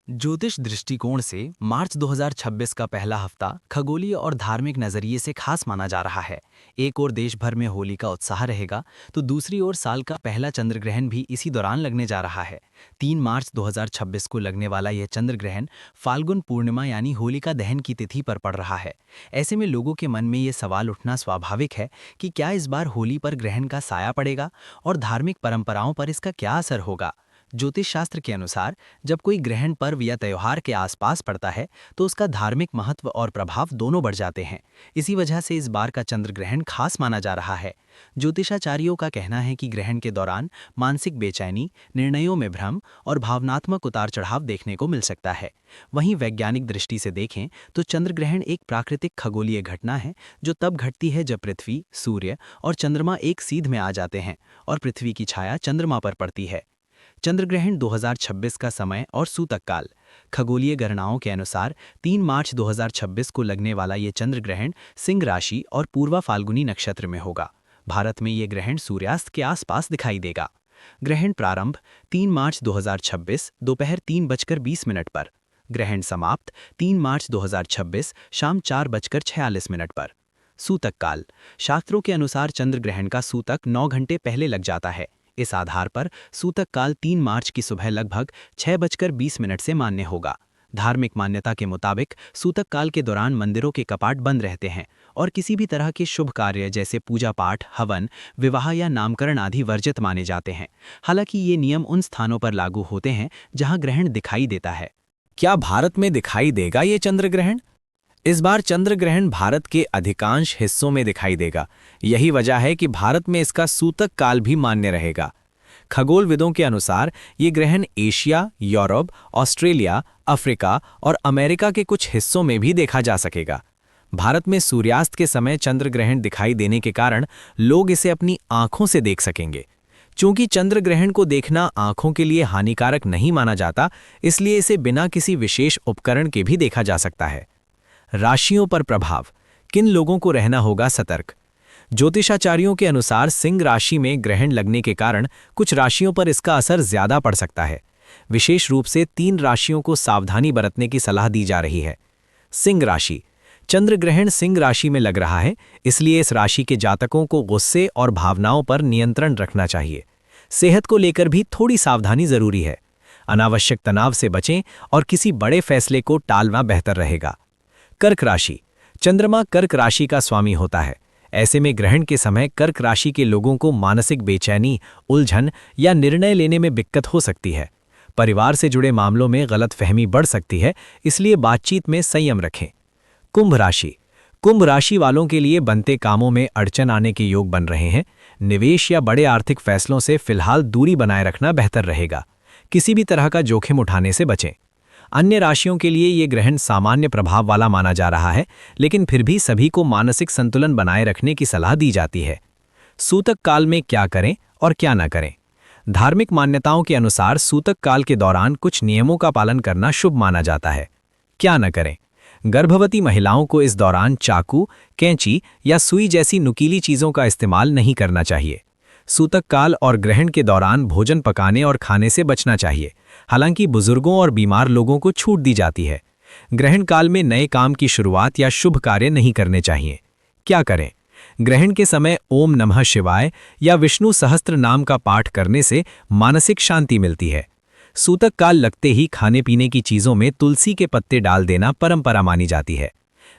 ज्योतिष दृष्टिकोण से मार्च 2026 का पहला हफ्ता खगोलीय और धार्मिक नजरिए से खास माना जा रहा है। एक ओर देश भर में होली का उत्साह रहेगा, तो दूसरी ओर साल का पहला चंद्र ग्रहण भी इसी दौरान लगने जा रहा है। 3 मार्च 2026 को लगने वाला यह चंद्र ग्रहण फाल्गुन पूर्णिमा यानी होलिका दहन की तिथि पर पड़ रहा है। ऐसे में लोगों के मन में ये सवाल उठना स्वाभाविक है कि क्या इस बार होली पर ग्रहण का साया पड़ेगा और धार्मिक परंपराओं पर इसका क्या असर होगा। ज्योतिष शास्त्र के अनुसार जब कोई ग्रहण पर्व या त्योहार के आसपास पड़ता है तो उसका धार्मिक महत्व और प्रभाव दोनों बढ़ जाते हैं। इसी वजह से इस बार का चंद्र ग्रहण खास माना जा रहा है। ज्योतिषाचार्यों का कहना है कि ग्रहण के दौरान मानसिक बेचैनी, निर्णयों में भ्रम और भावनात्मक उतार चढ़ाव देखने को मिल सकता है। वहीं वैज्ञानिक दृष्टि से देखें तो चंद्र ग्रहण एक प्राकृतिक खगोलीय घटना है जो तब घटती है जब पृथ्वी, सूर्य और चंद्रमा एक सीध में आ जाते हैं और पृथ्वी की छाया चंद्रमा पर पड़ती है। चंद्र ग्रहण 2026 का समय और सूतक काल। खगोलीय गणनाओं के अनुसार 3 मार्च 2026 को लगने वाला ये चंद्र ग्रहण सिंह राशि और पूर्वा फाल्गुनी नक्षत्र में होगा। भारत में ये ग्रहण सूर्यास्त के आसपास दिखाई देगा। ग्रहण प्रारंभ 3 मार्च 2026 दोपहर 3:20 पर। ग्रहण समाप्त 3 मार्च 2026 शाम 4:46 पर। सूतक काल। शास्त्रों के अनुसार चंद्र ग्रहण का सूतक 9 घंटे पहले लग जाता है। इस आधार पर सूतक काल 3 मार्च की सुबह लगभग 6:20 से मान्य होगा। धार्मिक मान्यता के मुताबिक सूतक काल के दौरान मंदिरों के कपाट बंद रहते हैं और किसी भी तरह के शुभ कार्य जैसे पूजा पाठ, हवन, विवाह या नामकरण आदि वर्जित माने जाते हैं। हालांकि ये नियम उन स्थानों पर लागू होते हैं जहां ग्रहण दिखाई देता है। क्या भारत में दिखाई देगा ये चंद्र ग्रहण? इस बार चंद्र ग्रहण भारत के अधिकांश हिस्सों में दिखाई देगा। यही वजह है कि भारत में इसका सूतक काल भी मान्य रहेगा। खगोलविदों के अनुसार ये ग्रहण एशिया, यूरोप, ऑस्ट्रेलिया, अफ्रीका और अमेरिका के कुछ हिस्सों में भी देखा जा सकेगा। भारत में सूर्यास्त के समय चंद्र ग्रहण दिखाई देने के कारण लोग इसे अपनी आंखों से देख सकेंगे। चूंकि चंद्र ग्रहण को देखना आंखों के लिए हानिकारक नहीं माना जाता, इसलिए इसे बिना किसी विशेष उपकरण के भी देखा जा सकता है। राशियों पर प्रभाव। किन लोगों को रहना होगा सतर्क? ज्योतिषाचार्यों के अनुसार सिंह राशि में ग्रहण लगने के कारण कुछ राशियों पर इसका असर ज्यादा पड़ सकता है। विशेष रूप से 3 राशियों को सावधानी बरतने की सलाह दी जा रही है। सिंह राशि। चंद्र ग्रहण सिंह राशि में लग रहा है, इसलिए इस राशि के जातकों को गुस्से और भावनाओं पर नियंत्रण रखना चाहिए। सेहत को लेकर भी थोड़ी सावधानी जरूरी है। अनावश्यक तनाव से बचें और किसी बड़े फैसले को टालना बेहतर रहेगा। कर्क राशि। चंद्रमा कर्क राशि का स्वामी होता है। ऐसे में ग्रहण के समय कर्क राशि के लोगों को मानसिक बेचैनी, उलझन या निर्णय लेने में दिक्कत हो सकती है। परिवार से जुड़े मामलों में गलतफहमी बढ़ सकती है, इसलिए बातचीत में संयम रखें। कुंभ राशि। कुंभ राशि वालों के लिए बनते कामों में अड़चन आने के योग बन रहे हैं। निवेश या बड़े आर्थिक फैसलों से फिलहाल दूरी बनाए रखना बेहतर रहेगा। किसी भी तरह का जोखिम उठाने से बचें। अन्य राशियों के लिए ये ग्रहण सामान्य प्रभाव वाला माना जा रहा है, लेकिन फिर भी सभी को मानसिक संतुलन बनाए रखने की सलाह दी जाती है। सूतक काल में क्या करें और क्या न करें? धार्मिक मान्यताओं के अनुसार सूतक काल के दौरान कुछ नियमों का पालन करना शुभ माना जाता है। क्या न करें? गर्भवती महिलाओं को इस दौरान चाकू, कैंची या सुई जैसी नुकीली चीजों का इस्तेमाल नहीं करना चाहिए। सूतक काल और ग्रहण के दौरान भोजन पकाने और खाने से बचना चाहिए। हालांकि बुजुर्गों और बीमार लोगों को छूट दी जाती है। ग्रहण काल में नए काम की शुरुआत या शुभ कार्य नहीं करने चाहिए। क्या करें? ग्रहण के समय ओम नमः शिवाय या विष्णु सहस्त्र नाम का पाठ करने से मानसिक शांति मिलती है। सूतक काल लगते ही खाने पीने की चीजों में तुलसी के पत्ते डाल देना परंपरा मानी जाती है।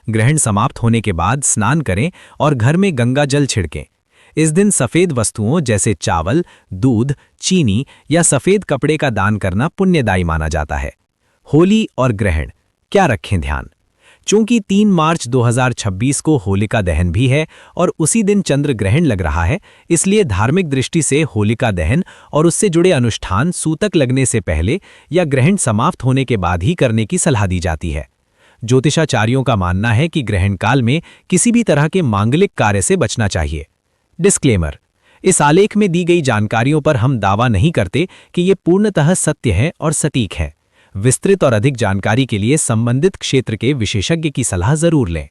ग्रहण समाप्त होने के बाद स्नान करें और घर में गंगा जल छिड़कें। इस दिन सफेद वस्तुओं जैसे चावल, दूध, चीनी या सफेद कपड़े का दान करना पुण्यदायी माना जाता है। होली और ग्रहण, क्या रखें ध्यान? चूंकि 3 मार्च 2026 को होलिका दहन भी है और उसी दिन चंद्र ग्रहण लग रहा है, इसलिए धार्मिक दृष्टि से होलिका दहन और उससे जुड़े अनुष्ठान सूतक लगने से पहले या ग्रहण समाप्त होने के बाद ही करने की सलाह दी जाती है। ज्योतिषाचार्यों का मानना है कि ग्रहण काल में किसी भी तरह के मांगलिक कार्य से बचना चाहिए। डिस्क्लेमर: इस आलेख में दी गई जानकारियों पर हम दावा नहीं करते कि ये पूर्णतः सत्य है और सटीक है। विस्तृत और अधिक जानकारी के लिए संबंधित क्षेत्र के विशेषज्ञ की सलाह जरूर लें।